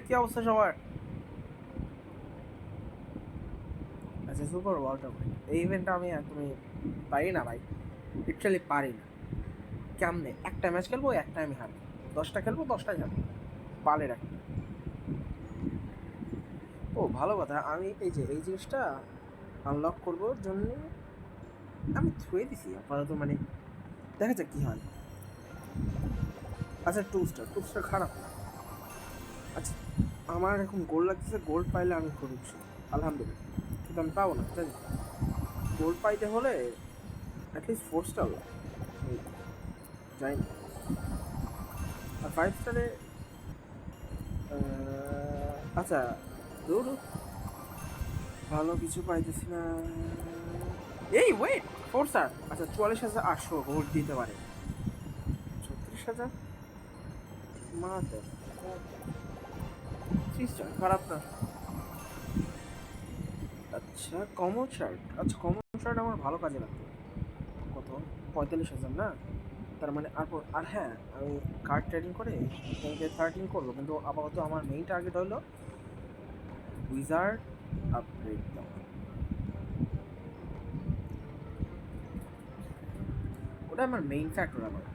কি অবস্থা সবার? আচ্ছা, সুপার ওয়ার্ল্ড এই ইভেন্টটা আমি একদমই পারি না ভাই, লিটারালি পারি না। কেমনে একটা ম্যাচ খেলবো, একটা আমি হারবো, 10টা খেলবো 10টাই হারবো, পালের একটা। ও ভালো কথা, আমি এই যে এই জিনিসটা আনলক করবোর জন্য আমি থুয়ে দিছি আপাতত, মানে দেখা যাক কি হয়। আচ্ছা, 2 স্টার খারাপ না। আচ্ছা, আমার এখন গোল্ড লাগতেছে, গোল্ড পাইলে আমি খুবই খুশি, আলহামদুলিল্লাহ। কিন্তু আমি পাবো না, জানি। গোল্ড পাইতে হলে অ্যাটলিস্ট 4 স্টার লাগে, আমি জানি না। আর 5 স্টারে আচ্ছা, দূর, ভালো কিছু পাইতেছি না। এই ওয়েট, 4 স্টার। আচ্ছা, 44,800 ভোট দিতে পারে। 36,000 মাতে 3 স্টার খারাপ না। আচ্ছা, কমন শার্ট। আচ্ছা, কমন শার্ট আমার ভালো কাজে লাগতো। কত? 45,000 না? তার মানে আর হ্যাঁ, আমি কার্ড ট্রেডিং করে ব্যাংকে 13 করবো, কিন্তু আপাতত আমার মেইন টার্গেট হলো উইজার্ড আপগ্রেড দেওয়া। ওটা আমার মেইন ফ্যাক্টর আমার।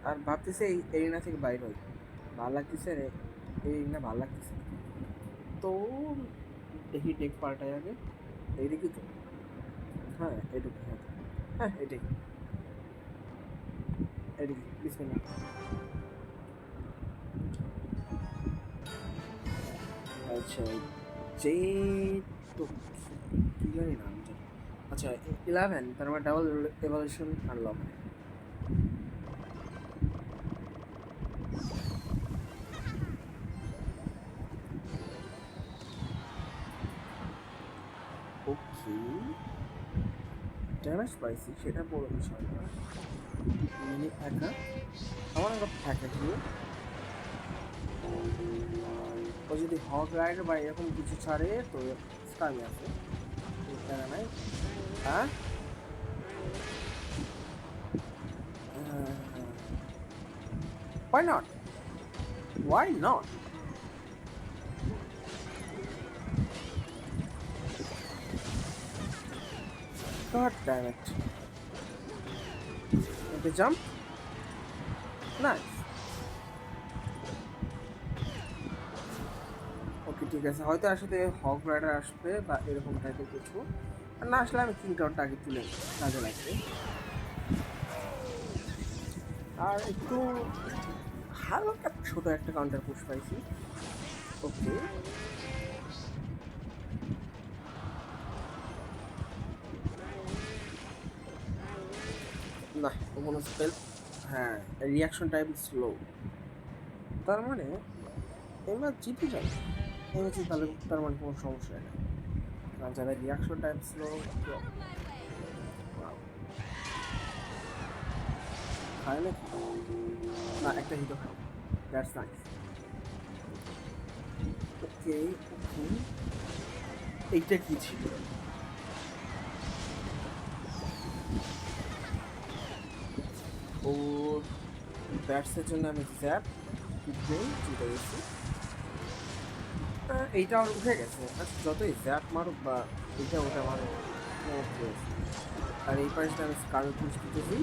আর ভাবতেছে এই এরিনা থেকে বাইরে হই, ভালো লাগতেছে রে, এই এরিনা ভালো লাগতেছে। তো দেখি টেক পাল্টাই আগে, এইদিকে তো। হ্যাঁ, এটুকু, হ্যাঁ হ্যাঁ, এটাই, এদিকে বিসমিল্লাহ। আচ্ছা, যে তো কি জানি না আমি। আচ্ছা, 11, তার মানে ডাবল এভলিউশন আনলক। ওকে, ড্যামেজ পাইছি সেটা বড় বিষয় না, মিনি একা আমার একটা থাকে কি, ও যদি হক রাইডার বা এরকম কিছু ছাড়ে তো স্কাই আছে, দেখা নাই। হ্যাঁ, why not, why not? God damn it. Okay, jump. Nice. ওকে, ঠিক আছে, হয়তো আসলে হক রাইডার আসবে বা এরকম টাইপের কিছু। আর না আসলে আমি কিং কাউন্টটা আগে তুলে কাজে লাগবে। আর একটু হালকা ছোট একটা কাউন্টার পুশ পাইছি। ওকে, না কোনো স্পেল, হ্যাঁ, রিয়াকশন টাইম স্লো, তার মানে এই ম্যাচ জিতে যাবে। এই ম্যাচে তাহলে তার মানে কোনো সমস্যা নেই, কারণ যাদের রিয়াকশন টাইম স্লো খায় নাকি, না একটা হিটও খায়, দ্যাটস নাইস। ওকে ওকে, এইটা কি ছিল? ওর ব্যাটসের জন্য আমি জ্যাপ জিতে গেছি। এইটা আর উঠে গেছে। আচ্ছা, যতই জ্যাপ মারুক বা এইটা ওটা মারুক, আর এই পাশে আমি স্কার পুশ দিতেছি।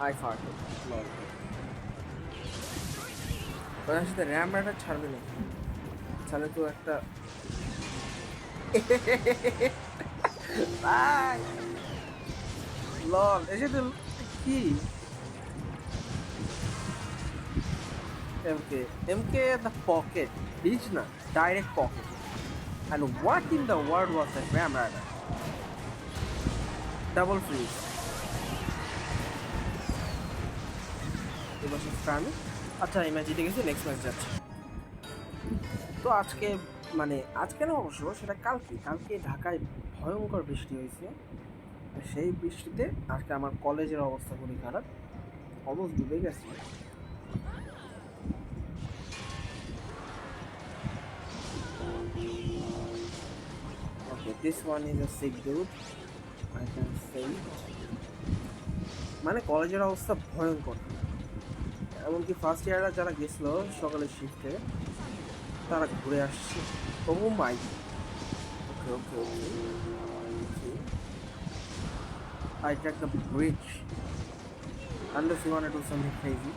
আই ফার্ট লল, ওনার সাথে র্যাম রাইডার ছাড়বে নাকি? ছাড়লে তো একটা লল এসে তো কি এমকে, এমকে দ্য পকেট রিচ না, direct pocket. And what in the world was that Ram Rider? Double freeze. এবার আমি, আচ্ছা এই ম্যাচ জিতে গেছি, নেক্সট ম্যাচ যাচ্ছে। তো আজকে, মানে আজকে না অবশ্য, সেটা কালকে, কালকে ঢাকায় ভয়ঙ্কর বৃষ্টি হয়েছে। সেই বৃষ্টিতে আজকে আমার কলেজের অবস্থা খুবই খারাপ, অলমোস্ট ডুবে গেছে। Okay, this one is a sick dude, I can say it. মানে কলেজের অবস্থা ভয়ঙ্কর, এমনকি ফার্স্ট ইয়াররা যারা গেছিল সকালের শিফটে তারা ঘুরে আসছে। ও মাই, ওকে ওকে ওকে ওকে, I checked the bridge unless you want to do something crazy.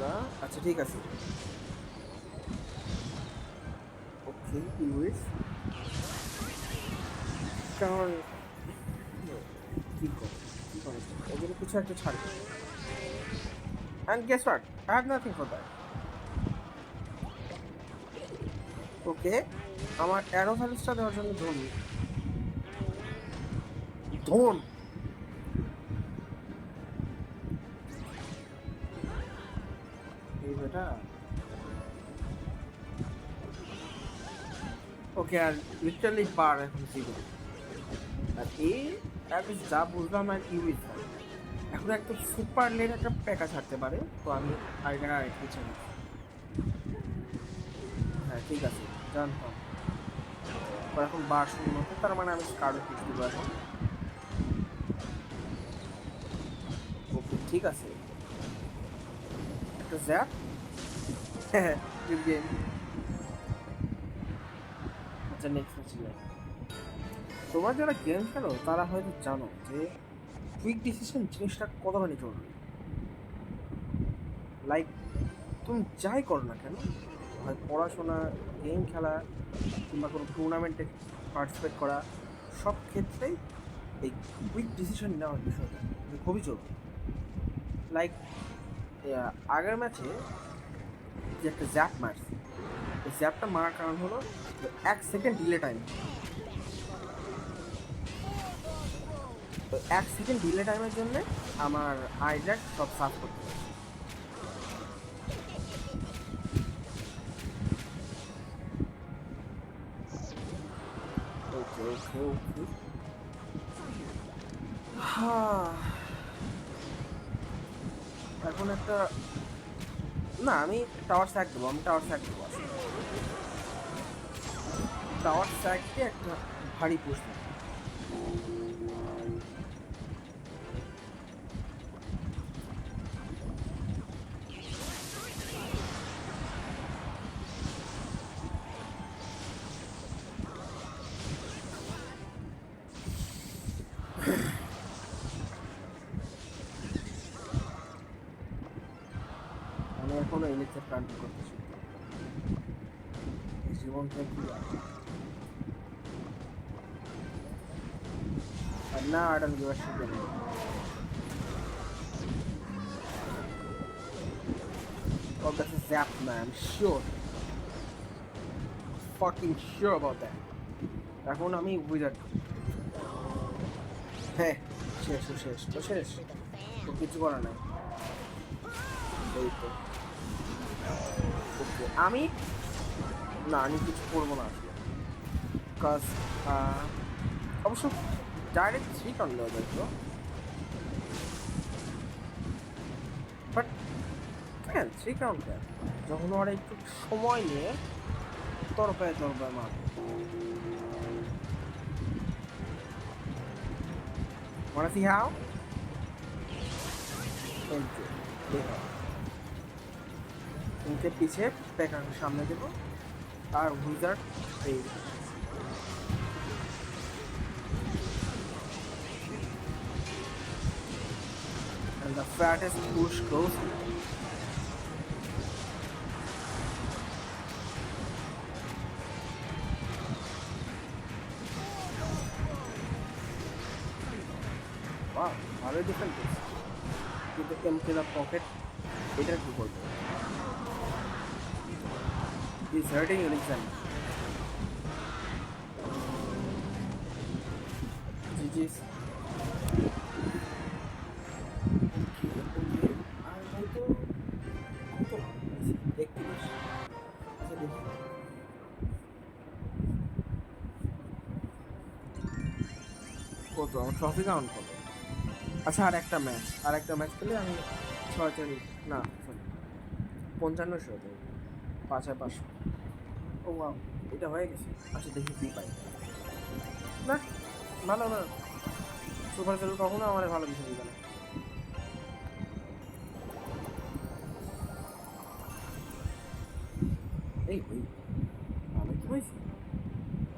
না আচ্ছা ঠিক আছে, ওকে ইউএস কারণ কি করে ওদের কিছু একটা ছাড়বে। And guess what? I had nothing for that. ওকে, আমার অ্যারো ভ্যালুসটা দেওয়ার জন্য ধন এই বেটা। ওকে, আর লিটারালি বার এখন জিরো। আর এই আমি যা বুঝলাম আর ইউএস এখন একটা সুপার লেন একটা প্যাকা ছাড়তে পারে, তো আমি আইডিয়া রেখে চাই। হ্যাঁ ঠিক আছে, জানতাম। এখন বার শূন্য, তার মানে আমি কার্ডও পিক দিব এখন। ওকে ঠিক আছে, একটা জ্যাপ। হ্যাঁ গেম। আচ্ছা নেক্সট ম্যাচ যাই। তোমরা যারা গেম খেলো তারা হয়তো জানো যে কুইক ডিসিশন জিনিসটা কতখানি জরুরি। লাইক তুমি যাই করো না কেন, হয় পড়াশোনা, গেম খেলা কিংবা কোনো টুর্নামেন্টে পার্টিসিপেট করা, সব ক্ষেত্রেই এই কুইক ডিসিশন নেওয়ার বিষয়টা খুবই জরুরি। লাইক আগের ম্যাচে যে একটা জ্যাপ মারছি, ওই জ্যাপটা মারার কারণ হলো 1 second delay time. 1 second delay টাইমের জন্য আমার আইজ্যাক সব সাফ করতে হবে। ওকে ওকে ওকে, এখন একটা না, আমি টাওয়ার স্যাক দেবো, টাওয়ার স্যাককে একটা ভারী পুশ দেবো। আমি এখনো ইলেকট্রিক প্ল্যান্ট করতেছি, জীবনটা কি আর না আডাল give a shit anymore. Oh, that's a zap, man. I'm sure. Fucking sure about that. এখন আমি উইজার্ড। হ্যাঁ শেষ তো শেষ তো শেষ, তো কিছু করার নাই। এই তো ওকে, আমি কিছু করবো না আসলে, বিকজ অবশ্য ডাইরেক্ট 3 কাউন্ট দেওয়া যায় তো, বাট কেন 3 কাউন্ট দেয় যখন ওরা একটু সময় নিয়ে তরফায় মার। Wanna see how? उनके पीछे पैका के सामने देबो और विजार्ड এই and the fattest push goes wow, ভালো ডিফেন্স কিন্তু এমকে দা পকেট এটা কি বলবো, he's hurting Alexander. GG's. আর হয়তো কত দেখতে বেশ আচ্ছা দেখি কত আমার ট্রফি কাউন্ট কত। আচ্ছা আর একটা ম্যাচ খেলে আমি 6 না সরি 5500 দেবো, 5500। ও ওয়াও, এটা হয়ে গেছে। আচ্ছা দেখি কি পাই না। ভালো না, সুপার সেল কখনো আমার ভালো কিছু দিবে না। এই ওই ভালো কি হয়েছে?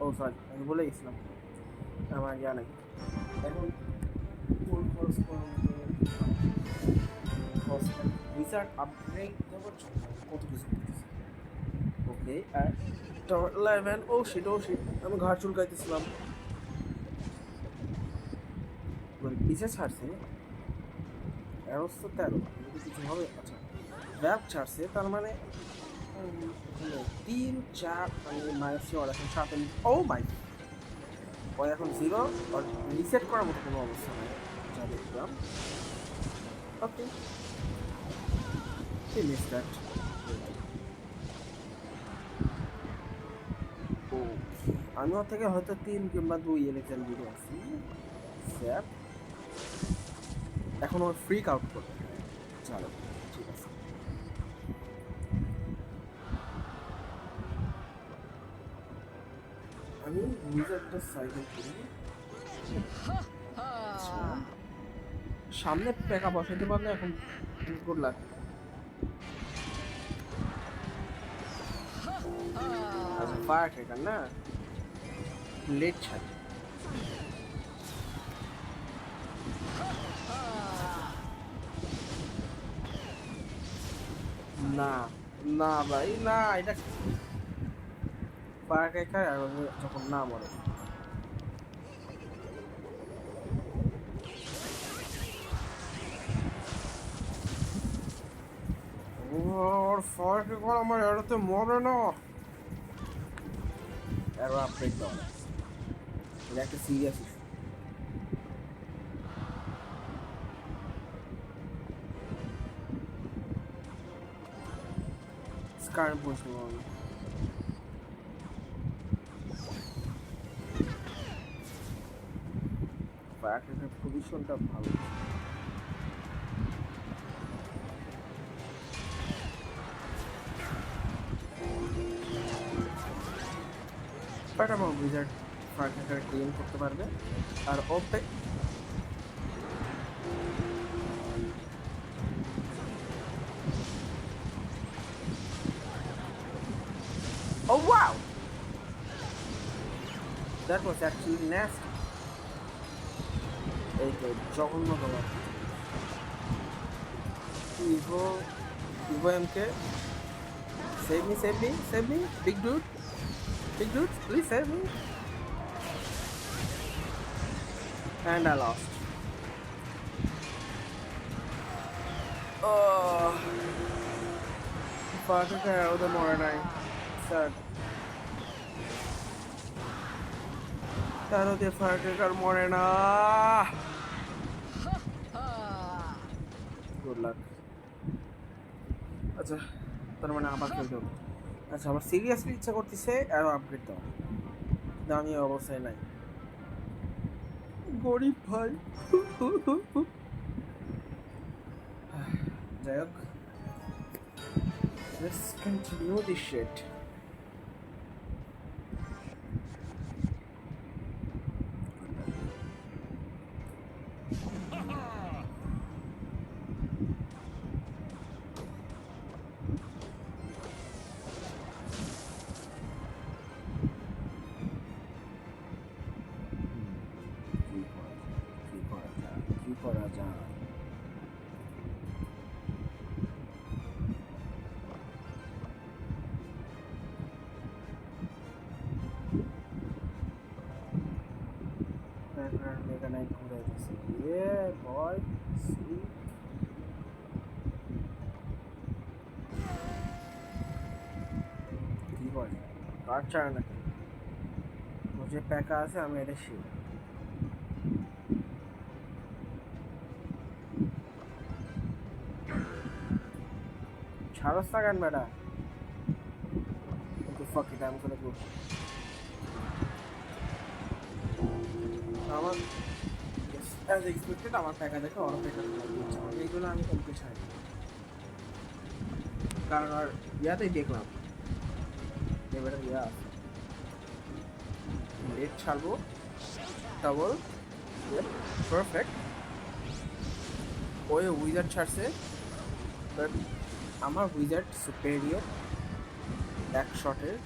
ও সরি, আমি বলে গেছিলাম আমার ইয়া নাই এখন। ফুল কোর্স রিসার্চ আপগ্রেড দেওয়ার জন্য কত কিছু করতেছে। ওকে আর টাওয়ার 11, ও শিট আমি ঘাড় চুলকাইতেছিলাম। পিছে ছাড়ছে অ্যারোস তো 13, যদি কিছু হবে। আচ্ছা র্যাপ ছাড়ছে, তার মানে এখানে 3 4 মানে মাইনাস 4 এখন 7। ও মাই, ও এখন 0 আর রিসেট করার মতো কোনো অবস্থা নেই যা দেখলাম। Okay finish that. ও আমি ওর থেকে হয়তো 3 কিংবা 2 ইলেকশন দিতে আসছি। স্যাপ এখন ওর ফ্রিক আউট করবে। চলো ঠিক আছে, আমি উইজার্ডটা সাইকেল করি। সামনে প্যাকা বসাইতে পারলে এখন গুড লাক। আচ্ছা ফায়ার ক্র্যাকার না, লেট ছাড় না না ভাই না, এটা ফায়ার ক্র্যাকার আর যখন না মরে। ওর ফায়ার ক্র্যাকার আমার এড়াতে মরে না। এর আপডেট দাও, এটা একটা সিরিয়াস ইস্যু। স্কার বসে ফায়ার ক্র্যাকার পজিশনটা ভালো। বাট আমার উইজার্ড ফায়ার ক্র্যাকার ক্লেম করতে পারবে আর ওপে oh wow, that was actually nest. এই তো জঘন্য তোমার ইভো ইভো এমকে save me big dude please save me and I lost. Oh, firecracker ওদের মরে নাই স্যার, তার ওদের ফায়ার ক্র্যাকার মরে না। Good luck. আচ্ছা তার মানে আবার খেলতে হবে। আচ্ছা আমার সিরিয়াসলি ইচ্ছা করতেছে আরো আপগ্রেড দেওয়া, কিন্তু আমি অবস্থায় নাই, গরিব ভাই। যাই হোক, let's continue this shit. কি করা যায়? Mega Knight ঘুরে গেছে। Yeah boy, see? কি বলে কার চায় না, যে প্যাকা আছে আমি এটা শিওর। ছাড়স না কেন বেটা? ওকে ফাক ইট, আমি করে গো। আমার অ্যাজ এক্সপেক্টেড আমার প্যাকা দেখে ওর প্যাকা দিচ্ছে, এইগুলো আমি কমতে চাই, কারণ আর ইয়াতেই দেখলাম এবারে ইয়া লেট ছাড়বো ডাবল, পারফেক্ট। ওই উইজার্ড ছাড়ছে, বাট আমার উইজার্ড সুপেরিয়র এক শটের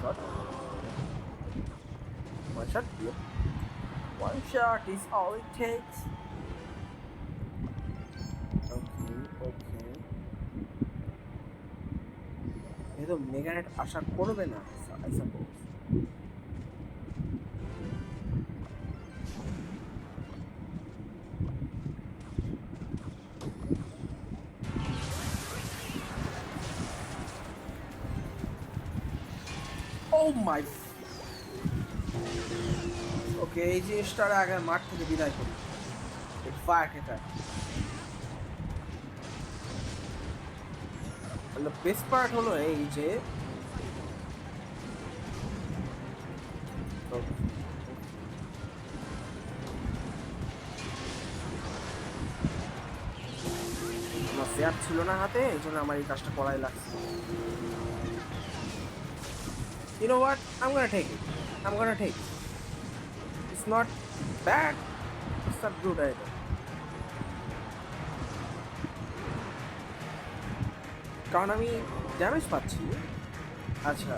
shot, one shot, yep. One shot is all it takes. Okay. এ তো মেগানেট আশা করবে না, I suppose. Oh my. Okay, এই জিনিসটার আগে মাঠ থেকে বিদায় করি। Fire cracker. বেস্ট পার্ট হলো এই যে আমার ফেয়ার ছিল না হাতে, এই জন্য আমার এই কাজটা করাই লাগছে। You know what? I'm gonna take it. It's not bad. It's not good either. কারণ আমি ড্যামেজ পাচ্ছি। আচ্ছা।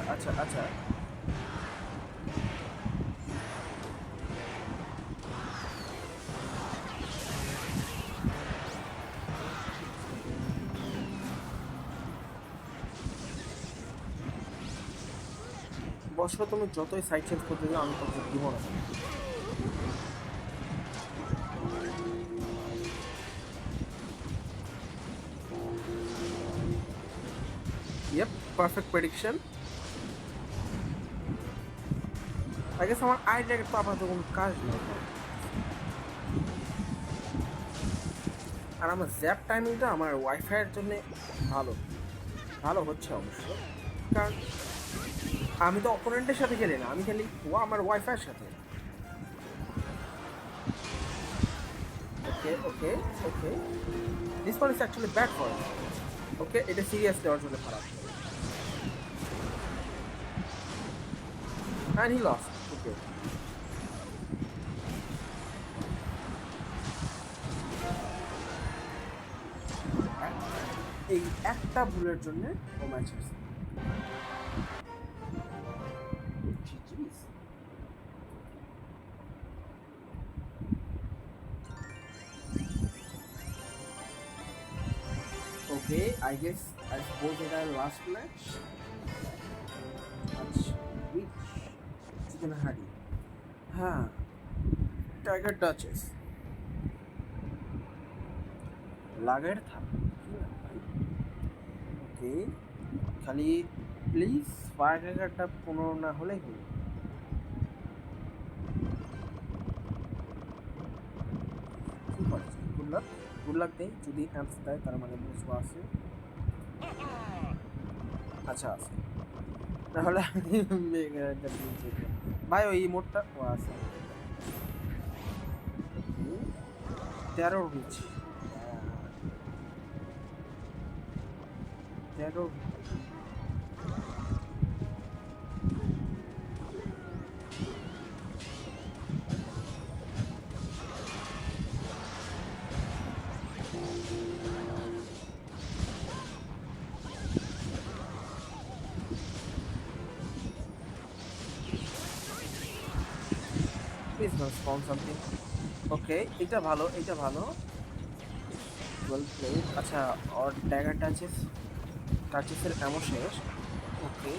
বসো, তুমি যতই সাইড চেঞ্জ করতে যাও আমি তত দিব না। Yep, perfect prediction. I guess আমার আইডিয়া তো আপাতত কোনো কাজ নেই। আর আমার জ্যাপ টাইমিংটা আমার ওয়াইফাইয়ের জন্য ভালো হচ্ছে অবশ্য, কারণ আমি তো অপোনেন্টের সাথে খেলি না, আমি খেলি আমার ওয়াইফাইয়ের সাথে। Okay this one is actually bad for me. Okay, এটা সিরিয়াসলি ওর জন্য খারাপ। And he lost. Okay. এই একটা ভুলের জন্য ও ম্যাচ হারছে। Okay, I suppose that our last match. Which chicken hardy? Tiger Duchess. Lager था। Okay, खाली प्लीज फायर का पुनः ना होले ही। गुड लक দেই, যদি অ্যান্সার দেয় তার মানে বুঝবো আছে। আচ্ছা আছে, তাহলে ভাই ওই ইমোটটা আছে 13 rich 13। Please don't spawn something. Okay, এটা ভালো। Well played. আচ্ছা, और ড্যাগার টাচেসের এমন শেষ। ওকে,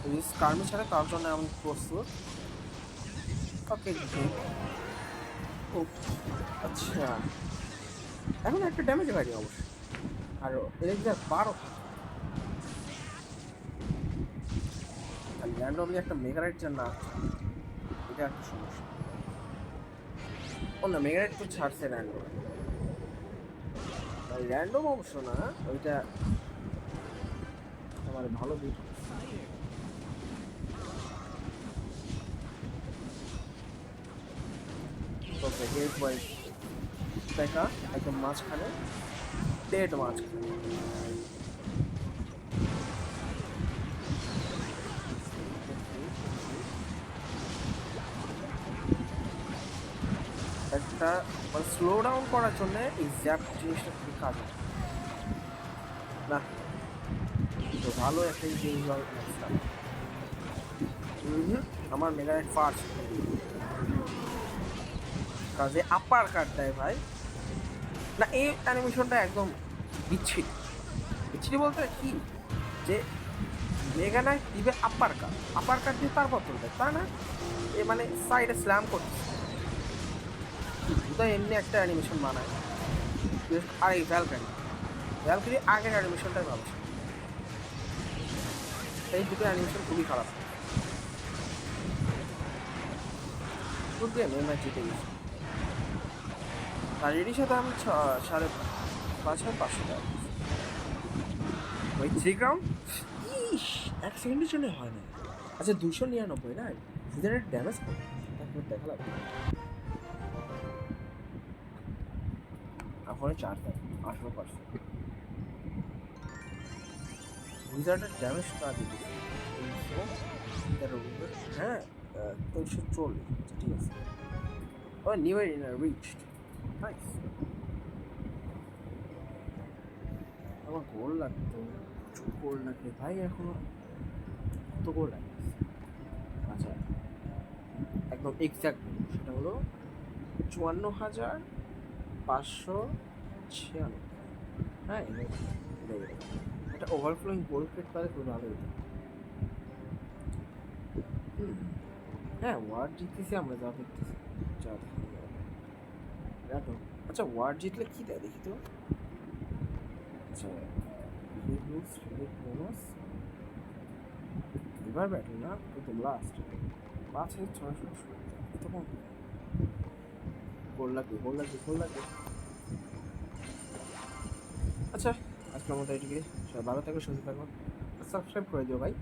যদি স্কার্মি ছাড়া তার জন্য আমি প্রস্তুত। ওকে, ও আচ্ছা, এখন একটা ড্যামেজ বাড়ি অবশ্যই। আর এলেক্সার 12 র্যান্ডমলি একটা মেগারাইট না, এটা একটা সমস্যা। ও না, মেগারাইট তো ছাড়ছে র্যান্ডম অবশ্য না, ওইটা আমার ভালো বিট। ওকে, হেড বাই দেখা একদম মাঝখানে, ডেড মাঝখানে। একটা মানে স্লো ডাউন করার জন্য এক্সাক্ট জিনিসটা খুবই কাজে লাগে। না তো ভালো একটা ইন্ডিভিজুয়াল ম্যাচটা। আমার মেগানেট ফার্স্ট কাজে আপার কাট দেয় ভাই। না এই অ্যানিমেশনটা একদম বিচ্ছিরি। বিচ্ছিরি বলতে কি যে মেগা নাইট দিবে আপার কাট দিয়ে তারপর তুলবে তা না, এ মানে সাইডে স্ল্যাম করতেছে তো এমনি একটা অ্যানিমেশন বানায়। আর এই ভ্যালকারি আগের অ্যানিমেশনটাই ভালো ছিল, এই দুটো অ্যানিমেশন খুবই খারাপ। গুড গেম, এই ম্যাচ জিতে গেছি। আর এটির সাথে আমি 5,500 টাকা ওই 3 গ্রাউন্ড। ইস, 1 সেকেন্ডের জন্য হয় না। আচ্ছা 299 না, ভিতরের ড্যামেজ কত তারপর দেখা লাগবে। এখন 18%। উইজার্ডের ড্যামেজটা দিতে 313, হ্যাঁ 340, ঠিক আছে। ও নিউ এরিনা রিচড, নাইস। আমার গোল লাগতো, প্রচুর গোল লাগবে ভাই, এখনো কত গোল লাগে। আচ্ছা একদম এক্স্যাক্ট সেটা হলো 54,596। হ্যাঁ এটা ওভারফ্লোয়িং গোল প্লেট পারে খুব ভালো হতো। হ্যাঁ ওয়ার্ড জিততেছি আমরা, যা দেখতেছি যা দেখো। আচ্ছা ওয়ার্ড জিতলে কি দেয় দেখি তো। আচ্ছা বোনাস এবার ব্যাটল না প্রথম লাস্ট 5,600 এত কম। গোল লাগবে। আচ্ছা আজকের মতো এটিকে, সবাই ভালো থাকো, সুস্থ থাকো, সাবস্ক্রাইব করে দিও ভাই।